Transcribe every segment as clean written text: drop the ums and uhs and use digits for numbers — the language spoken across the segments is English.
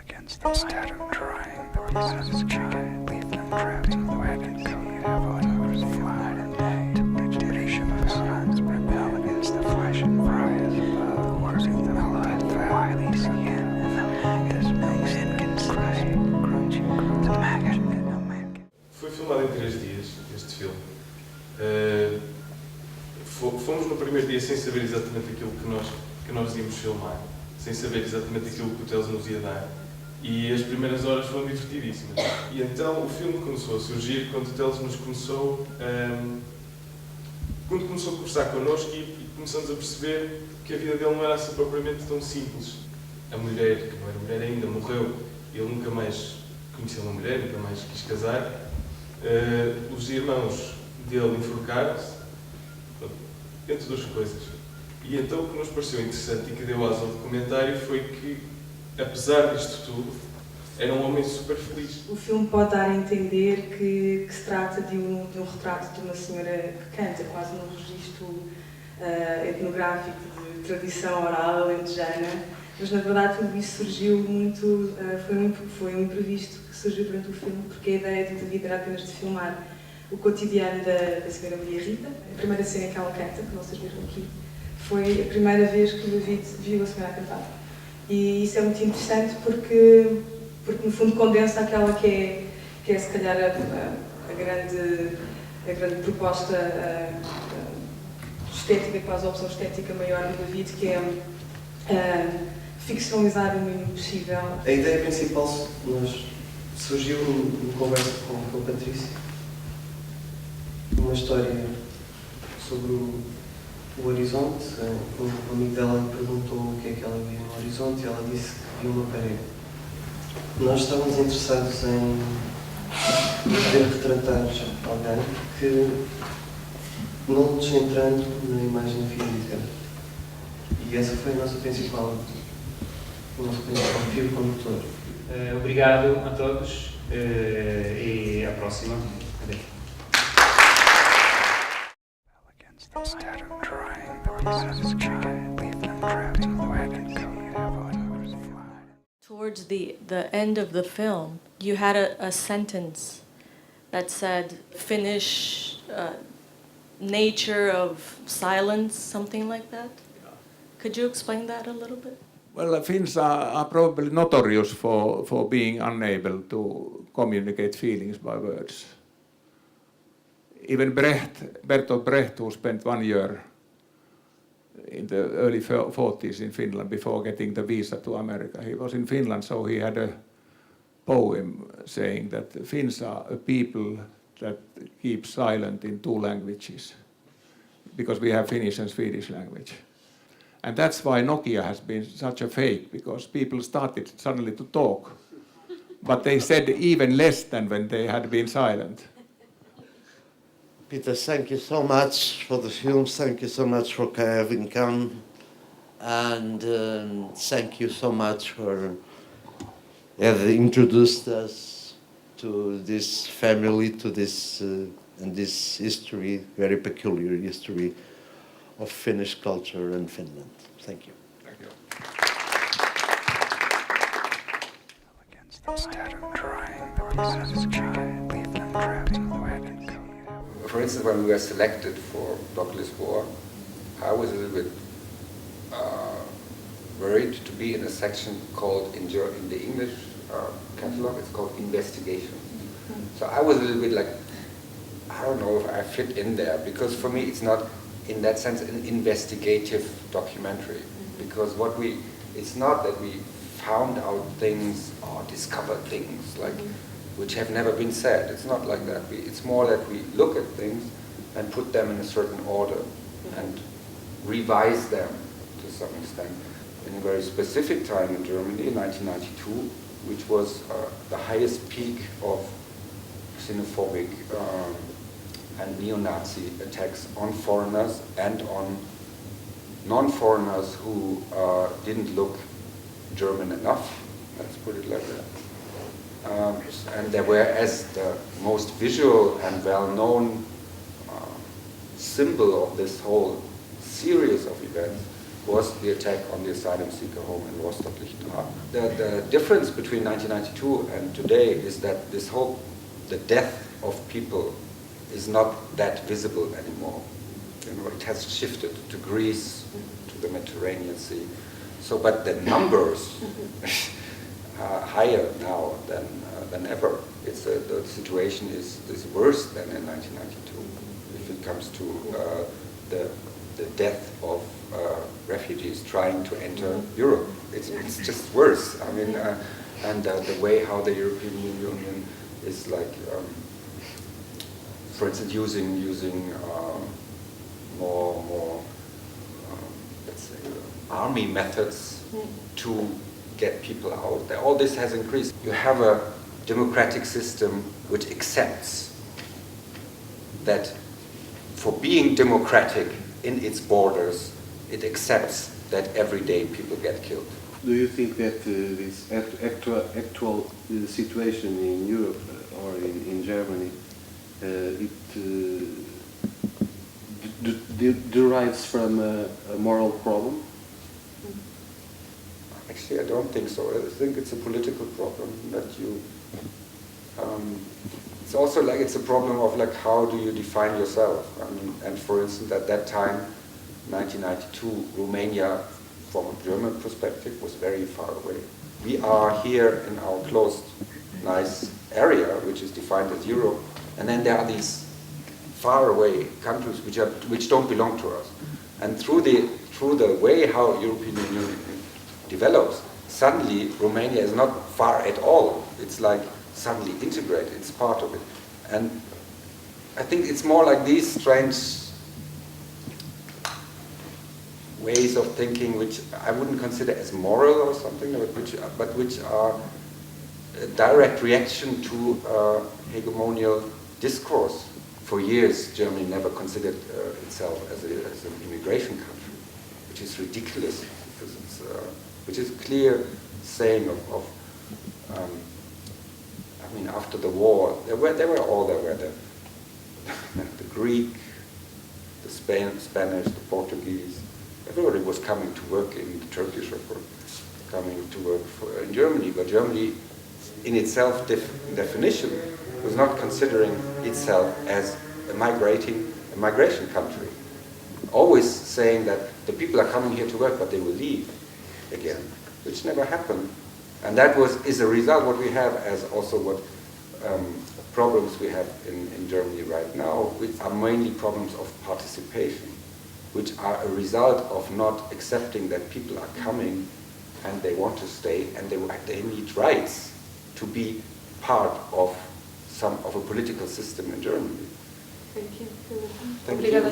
Instead of trying the reasons sky, leave them drifting the wagon coat, have others flight and day, to which leadership of sons rebel against the flesh and fries above the works of the blood, the wily skin, and the this man can cry, crunchy, the maggot that no man can. Foi filmado em 3 dias, este filme. Fomos no primeiro dia sem saber exatamente aquilo que nós íamos filmar, sem saber exatamente aquilo que o Teles nos ia dar. E as primeiras horas foram divertidíssimas. E então o filme começou a surgir quando o Teles nos começou quando começou a conversar connosco e começamos a perceber que a vida dele não era assim propriamente tão simples. A mulher, que não era mulher ainda, morreu. Ele nunca mais conheceu uma mulher, nunca mais quis casar. Os irmãos dele enforcaram-se, entre duas coisas. E então o que nos pareceu interessante e que deu asa ao documentário foi que, apesar disto tudo, era um homem super feliz. O filme pode dar a entender que se trata de um retrato de uma senhora que canta, quase num registro etnográfico de tradição oral alentejana, mas na verdade tudo isso surgiu muito, foi um imprevisto que surgiu durante o filme, porque a ideia de David era apenas de filmar o cotidiano da senhora Maria Rita. A primeira cena que ela canta, que vocês viram aqui, foi a primeira vez que o David viu a senhora cantar. E isso é muito interessante porque no fundo condensa aquela que é se calhar a grande proposta estética, quase a opção estética maior do David, que é ficcionalizar o mínimo possível. A ideia principal surgiu numa conversa com a Patrícia, uma história sobre o horizonte. Um amigo dela me perguntou o que é que ela via no horizonte e ela disse que via uma parede. Nós estávamos interessados em poder retratar alguém que, não nos centrando na imagem física. E essa foi o nosso principal fio condutor. Obrigado a todos e à próxima. Instead of trying the reasons sky, leave them drifting the wagon coat, have others flight. Towards the end of the film, you had a sentence that said, Finnish nature of silence, something like that. Could you explain that a little bit? Well, Finns are probably notorious for being unable to communicate feelings by words. Even Bertolt Brecht, who spent 1 year in the early 40s in Finland before getting the visa to America, he was in Finland, so he had a poem saying that Finns are a people that keep silent in 2 languages, because we have Finnish and Swedish language. And that's why Nokia has been such a fake, because people started suddenly to talk, but they said even less than when they had been silent. Peter, thank you so much for the film. Thank you so much for having come. And thank you so much for having introduced us to this family, to this and this history, very peculiar history of Finnish culture in Finland. Thank you. Thank you. Instead of trying the reasons sky, leave them drifting the wagon coat. For instance, when we were selected for Doclisboa', I was a little bit worried to be in a section called, in the English catalog, it's called investigation. So I was a little bit like, I don't know if I fit in there, because for me it's not, in that sense, an investigative documentary. Because it's not that we found out things or discovered things like which have never been said. It's not like that. It's more that we look at things and put them in a certain order and revise them to some extent. In a very specific time in Germany, 1992, which was the highest peak of xenophobic and neo-Nazi attacks on foreigners and on non-foreigners who didn't look German enough, let's put it like that. And there were, as the most visual and well-known symbol of this whole series of events, was the attack on the asylum seeker home in Doclisboa'12. The difference between 1992 and today is that the death of people is not that visible anymore. It has shifted to Greece, to the Mediterranean Sea. So, but the numbers are higher now than ever. The situation is worse than in 1992 if it comes to the death of refugees trying to enter Europe. It's just worse. I mean, and the way how the European Union is like, for instance, using more let's say army methods to get people out. All this has increased. You have a democratic system which accepts that for being democratic in its borders, it accepts that every day people get killed. Do you think that this actual situation in Europe or in Germany, derives from a moral problem? Actually, I don't think so. I think it's a political problem that you. It's also like it's a problem of like how do you define yourself? I mean, and for instance, at that time, 1992, Romania, from a German perspective, was very far away. We are here in our closed, nice area, which is defined as Europe, and then there are these faraway countries which don't belong to us. And through the way how European Union develops, suddenly Romania is not far at all. It's like suddenly integrated. It's part of it. And I think it's more like these strange ways of thinking, which I wouldn't consider as moral or something, but which are a direct reaction to hegemonial discourse. For years, Germany never considered itself as an immigration country, which is ridiculous, because it's, which is a clear saying of I mean, after the war, there were the Greek, the Spanish, the Portuguese. Everybody was coming to work in the Turkish, of course, coming to work in Germany. But Germany, in itself definition, was not considering itself as a migration country. Always saying that the people are coming here to work, but they will leave again, which never happened. And that is a result what we have as also what problems we have in Germany right now, which are mainly problems of participation, which are a result of not accepting that people are coming and they want to stay and they need rights to be part of a political system in Germany. Thank you. Thank you.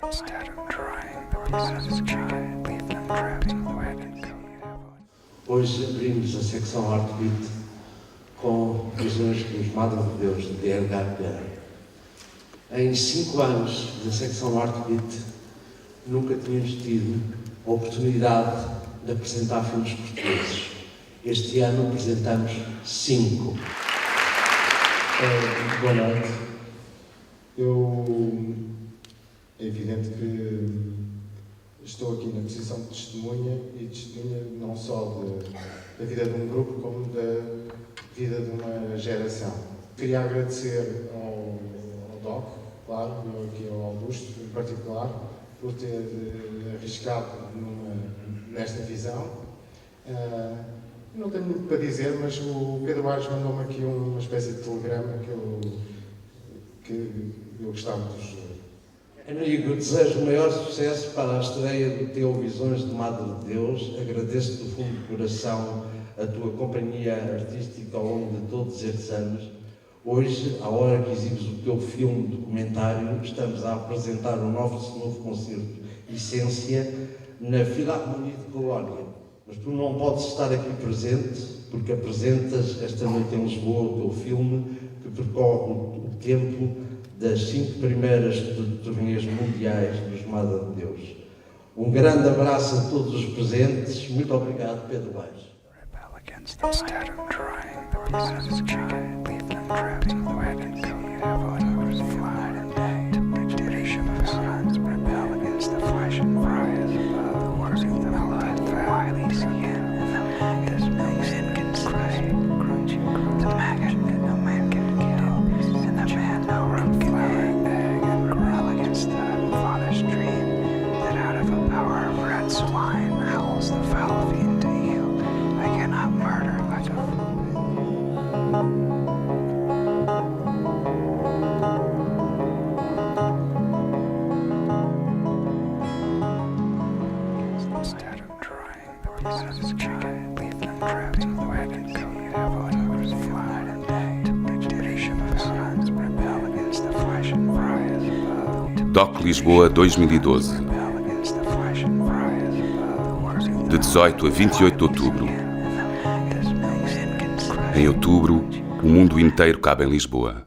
Instead of drying the pieces, leave them trapping the wet and coated. Hoje abrimos a secção Arte-Beat com visões dos Madre de Deus de Hernâni. Em 5 anos da secção Arte-Beat nunca tínhamos tido a oportunidade de apresentar filmes portugueses. Este ano apresentamos 5. Boa noite. É evidente que estou aqui na posição de testemunha e testemunha não só da vida de um grupo, como da vida de uma geração. Queria agradecer ao DOC, claro, aqui ao Augusto em particular, por ter arriscado nesta visão. Não tenho muito para dizer, mas o Pedro Aires mandou-me aqui uma espécie de telegrama que eu gostava de vos ler. Amigo, desejo o maior sucesso para a estreia do teu Visões de Madre de Deus. Agradeço do fundo do coração a tua companhia artística ao longo de todos estes anos. Hoje, à hora que exibes o teu filme documentário, estamos a apresentar um novo concerto, Essência, na Filarmonia de Colónia. Mas tu não podes estar aqui presente, porque apresentas esta noite em Lisboa o teu filme, que percorre o tempo das 5 primeiras turnês mundiais dos Madre de Deus. Um grande abraço a todos os presentes. Muito obrigado, Pedro Baixo. Instead of drying the pieces, leave them trapping the wet and coated. Have others fly and day to which leadership of sons rebel against pieces of chicken, leave them trapped in the wagon coat, have autographs fly today, to which leadership of sons rebel against the flesh and fry as above. Doclisboa 2012, de 18 a 28 de outubro. Em outubro, o mundo inteiro cabe em Lisboa.